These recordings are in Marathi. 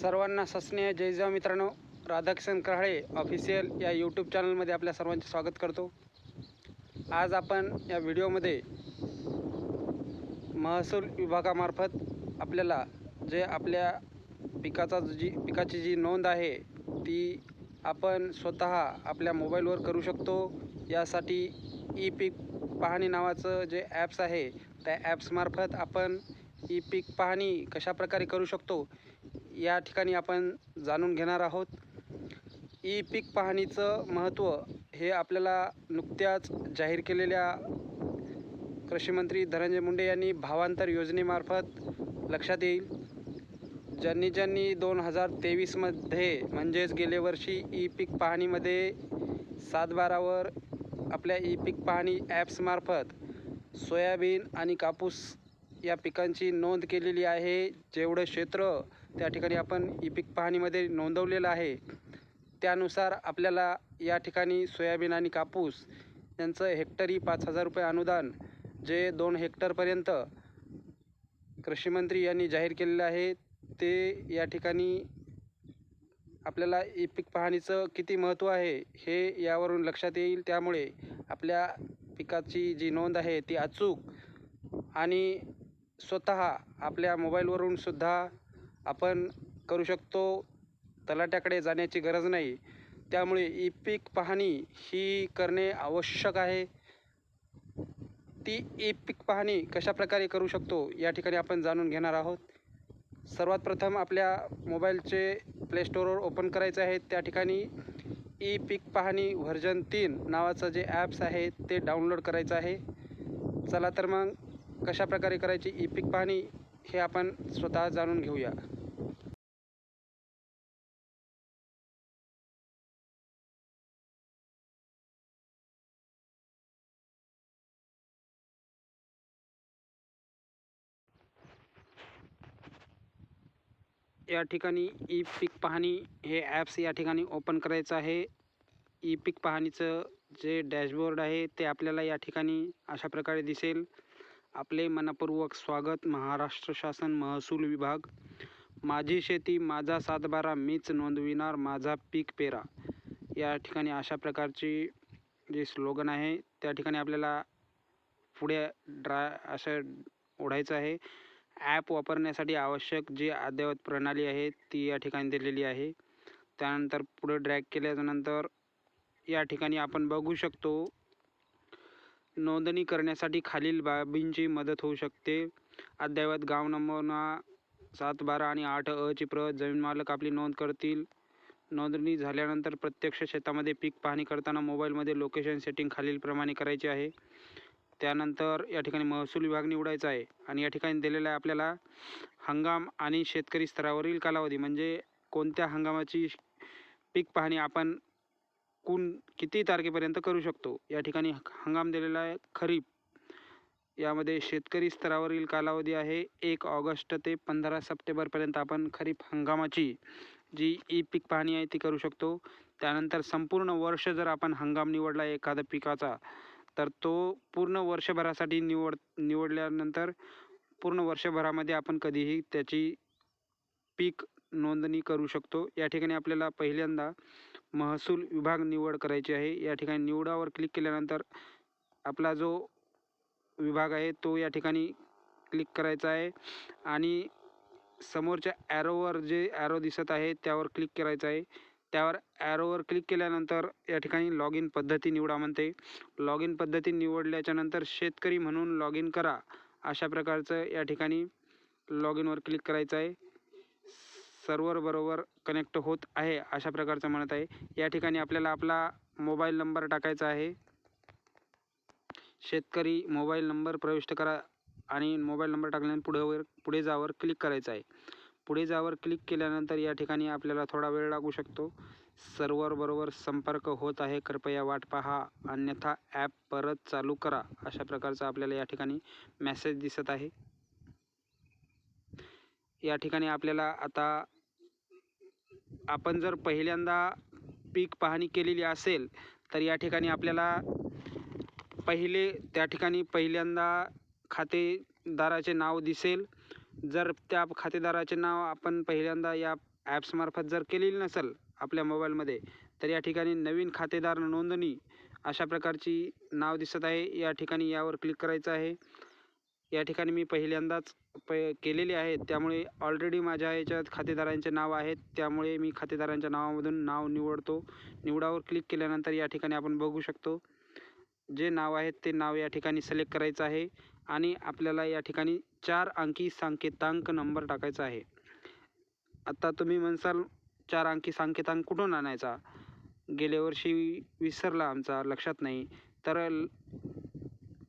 सर्वांना सस्नेह जय जय मित्रांनो, राधाकिशन कराळे ऑफिशियल या यूट्यूब चॅनलमध्ये आपल्या सर्वांचे स्वागत करतो। आज आपण या व्हिडिओमध्ये महसूल विभागामार्फत आपल्याला जे आपल्या पिकाची जी नोंद आहे ती आपण स्वतः आपल्या मोबाईलवर करू शकतो। यासाठी ई पीक पाहणी नावाचं जे ॲप्स आहे त्या ॲप्समार्फत आपण ई पीक पाहणी कशाप्रकारे करू शकतो या ठिकाणी आपण जाणून घेणार आहोत। ई पीक पाहणीचं महत्त्व हे आपल्याला नुकत्याच जाहीर केलेल्या कृषीमंत्री धनंजय मुंडे यांनी भावांतर योजनेमार्फत लक्षात येईल। ज्यांनी 2023मध्ये म्हणजेच गेले वर्षी ई पीक पाहणीमध्ये 7/12वर आपल्या ई पीक पाहणी ॲप्समार्फत सोयाबीन आणि कापूस या पिकांची नोंद केलेली आहे, जेवढं क्षेत्र त्या ठिकाणी आपण ई पीक पाहणीमध्ये नोंदवलेलं आहे त्यानुसार आपल्याला या ठिकाणी सोयाबीन आणि कापूस यांचं हेक्टरी 5,000 रुपये अनुदान जे 2 हेक्टरपर्यंत कृषीमंत्री यांनी जाहीर केलेलं आहे ते या ठिकाणी आपल्याला ई पीक पाहणीचं किती महत्त्व आहे हे यावरून लक्षात येईल। त्यामुळे आपल्या पिकाची जी नोंद आहे ती अचूक आणि स्वतः आपल्या मोबाईलवरून सुद्धा आपण करू शकतो, तलाट्याकडे जाण्याची गरज नाही। त्यामुळे ई पीक पाहणी ही करणे आवश्यक आहे। ती ई पीक पाहणी कशाप्रकारे करू शकतो या ठिकाणी आपण जाणून घेणार आहोत। सर्वात प्रथम आपल्या मोबाईलचे प्ले स्टोअरवर ओपन करायचं आहे। त्या ठिकाणी ई पीक पाहणी व्हर्जन 3 नावाचं जे ॲप्स आहे ते डाउनलोड करायचं आहे। चला तर मग कशाप्रकारे करायची ई पीक पाहणी हे आपण स्वतः जाणून घेऊया। या ठिकाणी ई पीक पाहणी हे ॲप्स या ठिकाणी ओपन करायचं आहे। ई पीक पाहणीचं जे डॅशबोर्ड आहे ते आपल्याला या ठिकाणी अशा प्रकारे दिसेल। आपले मनपूर्वक स्वागत महाराष्ट्र शासन महसूल विभाग। माझी शेती माझा 7/12 मीच नोंदविणार माझा पीक पेरा। या ठिकाणी अशा प्रकारची जे स्लोगन आहे त्या ठिकाणी आपल्याला पुढे असं ओढायचं आहे। ॲप वापरण्यासाठी आवश्यक जी अद्ययावत प्रणाली आहे ती या ठिकाणी दिलेली आहे। त्यानंतर पुढे ड्रॅग केल्यानंतर या ठिकाणी आपण बघू शकतो नोंदणी करण्यासाठी खालील बाबींची मदत होऊ शकते। अद्ययावत गाव नमुना 7/12 आणि 8 ची प्रत जमीन मालक आपली नोंद करतील। नोंदणी झाल्यानंतर प्रत्यक्ष शेतामध्ये पीक पाहणी करताना मोबाईलमध्ये लोकेशन सेटिंग खालीलप्रमाणे करायची आहे। त्यानंतर या ठिकाणी महसूल विभाग निवडायचा आहे आणि या ठिकाणी दिलेला आहे आपल्याला हंगाम आणि शेतकरी स्तरावरील कालावधी, म्हणजे कोणत्या हंगामाची पीक पाहणी आपण किती तारखेपर्यंत करू शकतो। या ठिकाणी हंगाम दिलेला आहे खरीप। यामध्ये शेतकरी स्तरावरील कालावधी आहे 1 ऑगस्ट ते 15 सप्टेंबरपर्यंत आपण खरीप हंगामाची जी ई पीक पाहणी आहे ती करू शकतो। त्यानंतर संपूर्ण वर्ष जर आपण हंगाम निवडला एखाद्या पिकाचा तर तो पूर्ण वर्षभरासाठी निवडल्यानंतर पूर्ण वर्षभरामध्ये आपण कधीही त्याची पीक नोंदणी करू शकतो। या ठिकाणी आपल्याला पहिल्यांदा महसूल विभाग निवड करायची आहे। या ठिकाणी निवडावर क्लिक केल्यानंतर आपला जो विभाग आहे तो या ठिकाणी क्लिक करायचा आहे आणि समोरच्या ॲरोवर जे ॲरो दिसत आहे त्यावर क्लिक करायचं आहे। त्यावर ॲरोवर क्लिक केल्यानंतर या ठिकाणी लॉग इन पद्धती निवडा म्हणते। लॉग इन पद्धती निवडल्याच्या नंतर शेतकरी म्हणून लॉग इन करा अशा प्रकारचं या ठिकाणी लॉग इनवर क्लिक करायचं आहे। सर्व्हर बरोबर कनेक्ट होत आहे अशा प्रकारचं म्हणत आहे। या ठिकाणी आपल्याला आपला मोबाईल नंबर टाकायचा आहे। शेतकरी मोबाईल नंबर प्रविष्ट करा आणि मोबाईल नंबर टाकल्यानंतर पुढे जावर क्लिक करायचं आहे। पुढे जावर क्लिक केल्यानंतर या ठिकाणी आपल्याला थोडा वेळ लागू शकतो। सर्व्हर बरोबर संपर्क होत आहे, कृपया वाट पहा अन्यथा ॲप परत चालू करा अशा प्रकारचा आपल्याला या ठिकाणी मेसेज दिसत आहे। या ठिकाणी आपल्याला आता आपण जर पहिल्यांदा पीक पाहणी केलेली असेल तर या ठिकाणी आपल्याला त्या ठिकाणी पहिल्यांदा खातेदाराचे नाव दिसेल। जर त्या खातेदाराचे नाव आपण पहिल्यांदा या ॲप्समार्फत जर केलेली नसेल आपल्या मोबाईलमध्ये, तर या ठिकाणी नवीन खातेदार नोंदणी अशा प्रकारची नाव दिसत आहे. या ठिकाणी यावर क्लिक करायचं आहे. या ठिकाणी मी पहिल्यांदाच केलेले आहे, त्यामुळे ऑलरेडी माझ्या याच्यात खातेदारांचे नाव आहेत, त्यामुळे मी खातेदारांच्या नावामधून नाव निवडतो. निवडावर क्लिक केल्यानंतर या ठिकाणी आपण बघू शकतो जे नाव आहेत ते नाव या ठिकाणी सिलेक्ट करायचं आहे आणि आपल्याला या ठिकाणी 4 अंकी सांकेतांक नंबर टाकायचा आहे. आता तुम्ही म्हणसाल 4 अंकी सांकेतांक कुठून आणायचा? गेल्या वर्षी विसरला आमचा, लक्षात नाही. तर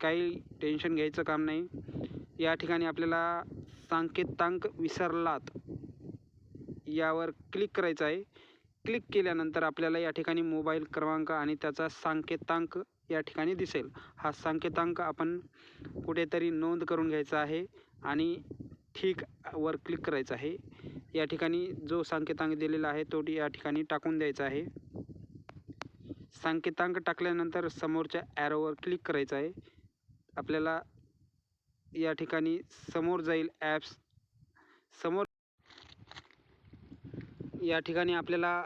काही टेन्शन घ्यायचं काम नाही. या ठिकाणी आपल्याला सांकेतांक विसरलात यावर क्लिक करायचं आहे. क्लिक केल्यानंतर आपल्याला या ठिकाणी मोबाईल क्रमांक आणि त्याचा सांकेतांक या ठिकाणी दिसेल. हा सांकेतांक आपण कुठेतरी नोंद करून घ्यायचा आहे आणि ठीक वर क्लिक करायचं आहे. या ठिकाणी जो सांकेतांक दिलेला आहे तो या ठिकाणी टाकून द्यायचा आहे. सांकेतांक टाकल्यानंतर समोरच्या ॲरोवर क्लिक करायचं आहे. आपल्याला या ठिकाणी समोर जाईल ॲप्स. समोर या ठिकाणी आपल्याला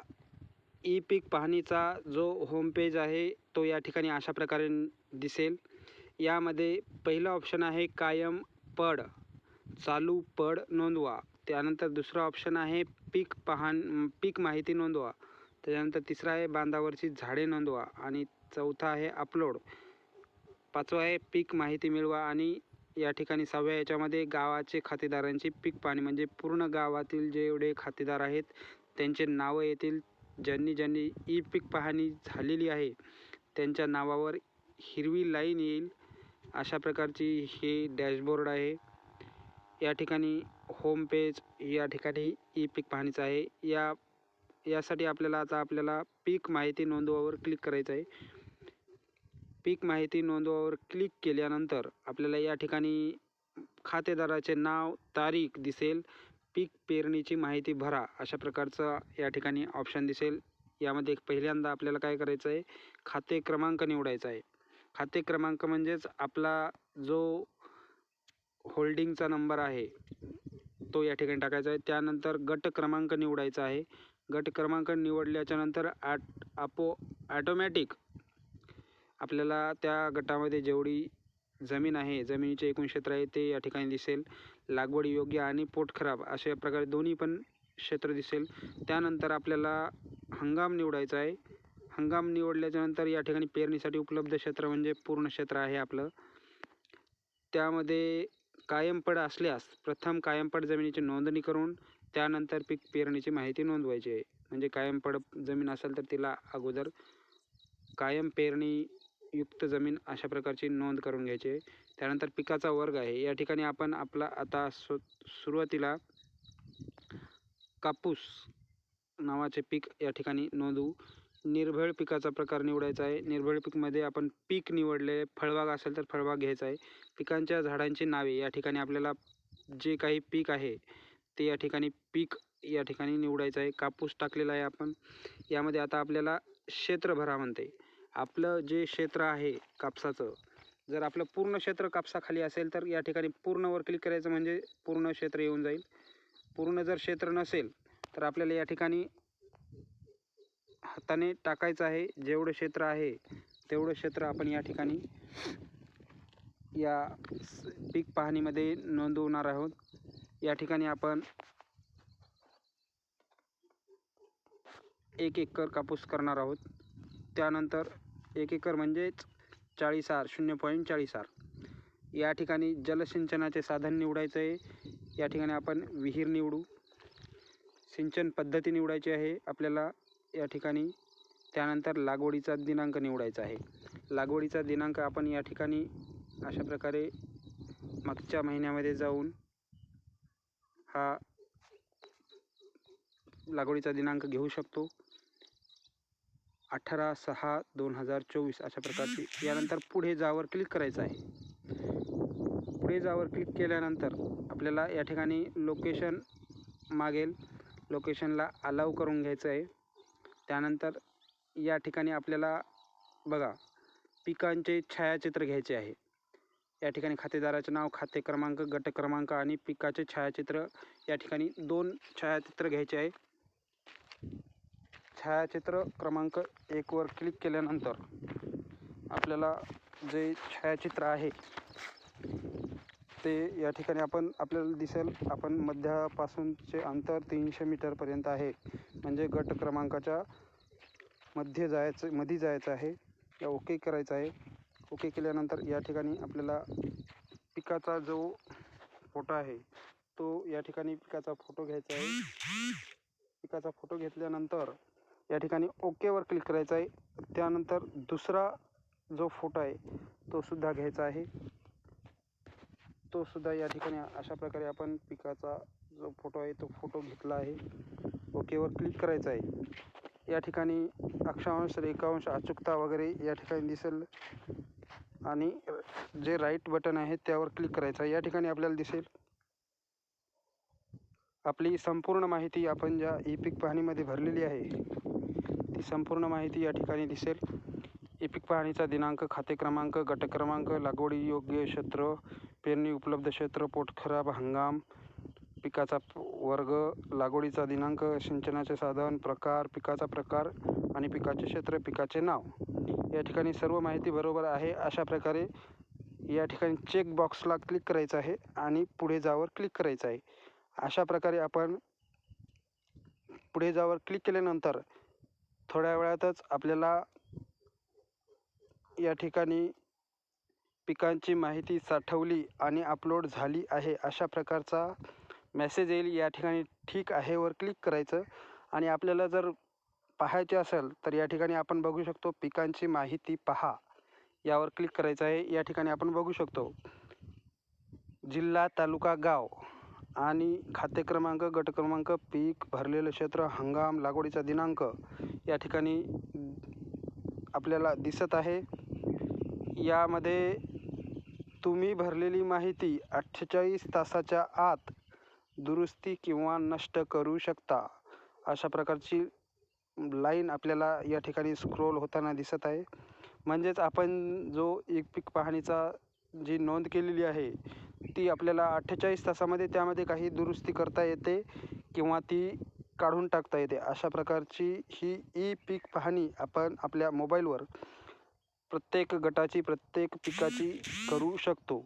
ई पीक पाहणीचा जो होम पेज आहे तो या ठिकाणी अशा प्रकारे दिसेल. यामध्ये पहिला ऑप्शन आहे कायम पड, चालू पड नोंदवा. त्यानंतर दुसरा ऑप्शन आहे पीक माहिती नोंदवा. त्याच्यानंतर तिसरा आहे बांधावरची झाडे नोंदवा आणि चौथा आहे अपलोड. पाचवा आहे पीक माहिती मिळवा आणि या ठिकाणी 6व्या याच्यामध्ये गावाचे खातेदारांची पीक पाहणी, म्हणजे पूर्ण गावातील जेवढे खातेदार आहेत त्यांचे नावं येतील. ज्यांनी ई पीक पाहणी झालेली आहे त्यांच्या नावावर हिरवी लाईन येईल. अशा प्रकारची हे डॅशबोर्ड आहे. या ठिकाणी होम पेज या ठिकाणी ई पीक पाहणीचं आहे. यासाठी आपल्याला पीक माहिती नोंदवावर क्लिक करायचं आहे. पीक माहिती नोंदवावर क्लिक केल्यानंतर आपल्याला या ठिकाणी खातेदाराचे नाव, तारीख दिसेल. पीक पेरणीची माहिती भरा अशा प्रकारचा या ठिकाणी ऑप्शन दिसेल. यामध्ये पहिल्यांदा आपल्याला काय करायचं आहे, खाते क्रमांक निवडायचा आहे. खाते क्रमांक म्हणजेच आपला जो होल्डिंगचा नंबर आहे तो या ठिकाणी टाकायचा आहे. त्यानंतर गट क्रमांक निवडायचा आहे. गट क्रमांक निवडल्याच्यानंतर ऑटोमॅटिक आपल्याला त्या गटामध्ये जेवढी जमीन आहे, जमिनीचे एकूण क्षेत्र आहे ते या ठिकाणी दिसेल. लागवड योग्य आणि पोटखराब अशा प्रकारे दोन्ही पण क्षेत्र दिसेल. त्यानंतर आपल्याला हंगाम निवडायचा आहे. हंगाम निवडल्याच्यानंतर या ठिकाणी पेरणीसाठी उपलब्ध क्षेत्र म्हणजे पूर्ण क्षेत्र आहे आपलं. त्यामध्ये कायमपड असल्यास प्रथम कायमपड जमिनीची नोंदणी करून त्यानंतर पीक पेरणीची माहिती नोंदवायची आहे. म्हणजे कायमपड जमीन असेल तर तिला अगोदर कायम पेरणी युक्त जमीन अशा प्रकारची नोंद करून घ्यायची आहे. त्यानंतर पिकाचा वर्ग आहे. या ठिकाणी आपण आपला आता सुरुवातीला कापूस नावाचे पीक या ठिकाणी नोंदवू. निर्भळ पिकाचा प्रकार निवडायचा आहे. निर्भळ पीकमध्ये आपण पीक निवडले, फळबाग असेल तर फळबाग घ्यायचा आहे. पिकांच्या झाडांची नावे या ठिकाणी आपल्याला जे काही पीक आहे ते या ठिकाणी पीक या ठिकाणी निवडायचं आहे. कापूस टाकलेला आहे आपण. यामध्ये आता आपल्याला क्षेत्र भरा म्हणते. आपलं जे क्षेत्र आहे कापसाचं, जर आपलं पूर्ण क्षेत्र कापसाखाली असेल तर या ठिकाणी पूर्णवर क्लिक करायचं म्हणजे पूर्ण क्षेत्र येऊन जाईल. पूर्ण जर क्षेत्र नसेल तर आपल्याला या ठिकाणी हाताने टाकायचं आहे. जेवढं क्षेत्र आहे तेवढं क्षेत्र आपण या ठिकाणी या पीक पाहणीमध्ये नोंदवणार आहोत. या ठिकाणी आपण 1 एकर कापूस करणार आहोत. त्यानंतर 1 एकर म्हणजेच 40 आर 0.40 आर. या ठिकाणी जलसिंचनाचे साधन निवडायचं आहे. या ठिकाणी आपण विहीर निवडू. सिंचन पद्धती निवडायची आहे आपल्याला या ठिकाणी. त्यानंतर लागवडीचा दिनांक निवडायचा आहे. लागवडीचा दिनांक आपण या ठिकाणी अशा प्रकारे मागच्या महिन्यामध्ये जाऊन हा लागवडीचा दिनांक घेऊ शकतो. 18/6/2024 अशा प्रकारची. यानंतर पुढे जावर क्लिक करायचं आहे. पुढे जावर क्लिक केल्यानंतर आपल्याला या ठिकाणी लोकेशन मागेल. लोकेशनला अलाव करून घ्यायचं आहे. त्यानंतर या ठिकाणी आपल्याला बघा पिकांचे छायाचित्र घ्यायचे आहे. या ठिकाणी खातेदाराचे नाव, खाते क्रमांक, गट क्रमांक आणि पिकाचे छायाचित्र या ठिकाणी 2 छायाचित्र घ्यायचे आहे. छायाचित्र क्रमांक 1 वर क्लिक केल्यानंतर आपल्याला जे छायाचित्र आहे ते या ठिकाणी आपल्याला दिसेल. आपण मध्यापासूनचे अंतर 300 मीटरपर्यंत आहे, म्हणजे गट क्रमांकाच्या मध्ये जायचं आहे. या ओके करायचं आहे. ओके केल्यानंतर या ठिकाणी आपल्याला पिकाचा जो फोटो आहे तो या ठिकाणी पिकाचा फोटो घ्यायचा आहे. पिकाचा फोटो घेतल्यानंतर या ठिकाणी ओकेवर क्लिक करायचं आहे. त्यानंतर दुसरा जो फोटो आहे तो सुद्धा घ्यायचा आहे. तो सुद्धा या ठिकाणी अशा प्रकारे आपण पिकाचा जो फोटो आहे तो फोटो घेतला आहे. ओकेवर क्लिक करायचं आहे. या ठिकाणी अक्षांश, रेखांश, अचूकता वगैरे या ठिकाणी दिसेल आणि जे राईट बटन आहे त्यावर क्लिक करायचं आहे. या ठिकाणी आपल्याला दिसेल आपली संपूर्ण माहिती आपण ज्या ई पीक पाहणीमध्ये भरलेली आहे ती संपूर्ण माहिती या ठिकाणी दिसेल. ई पीक पाहणीचा दिनांक, खाते क्रमांक, गट क्रमांक, लागवडी योग्य क्षेत्र, पेरणी उपलब्ध क्षेत्र, पोट खराब हंगाम, पिकाचा वर्ग, लागवडीचा दिनांक, सिंचनाचे साधन, प्रकार, पिकाचा प्रकार आणि पिकाचे क्षेत्र, पिकाचे नाव. या ठिकाणी सर्व माहिती बरोबर आहे. अशा प्रकारे या ठिकाणी चेक बॉक्सला क्लिक करायचं आहे आणि पुढे जावर क्लिक करायचं आहे. अशा प्रकारे आपण पुढे जावर क्लिक केल्यानंतर थोड्या वेळातच आपल्याला या ठिकाणी पिकांची माहिती साठवली आणि अपलोड झाली आहे अशा प्रकारचा मेसेज येईल. या ठिकाणी ठीक आहे वर क्लिक करायचं आणि आपल्याला जर पाहायचे असेल तर या ठिकाणी आपण बघू शकतो पिकांची माहिती पहा यावर क्लिक करायचं आहे. या ठिकाणी आपण बघू शकतो जिल्हा, तालुका, गाव आणि खाते क्रमांक, गट क्रमांक, पीक, भरलेलं क्षेत्र, हंगाम, लागवडीचा दिनांक या ठिकाणी आपल्याला दिसत आहे. यामध्ये तुम्ही भरलेली माहिती 48 तासाच्या आत दुरुस्ती किंवा नष्ट करू शकता अशा प्रकारची लाईन आपल्याला या ठिकाणी स्क्रोल होताना दिसत आहे. म्हणजेच आपण जो ई पीक पाहणीचा जी नोंद केलेली आहे ती आपल्याला 48 तासामध्ये त्यामध्ये काही दुरुस्ती करता येते किंवा ती काढून टाकता येते. अशा प्रकारची ही ई पीक पाहणी आपण आपल्या मोबाईलवर प्रत्येक गटाची, प्रत्येक पिकाची करू शकतो.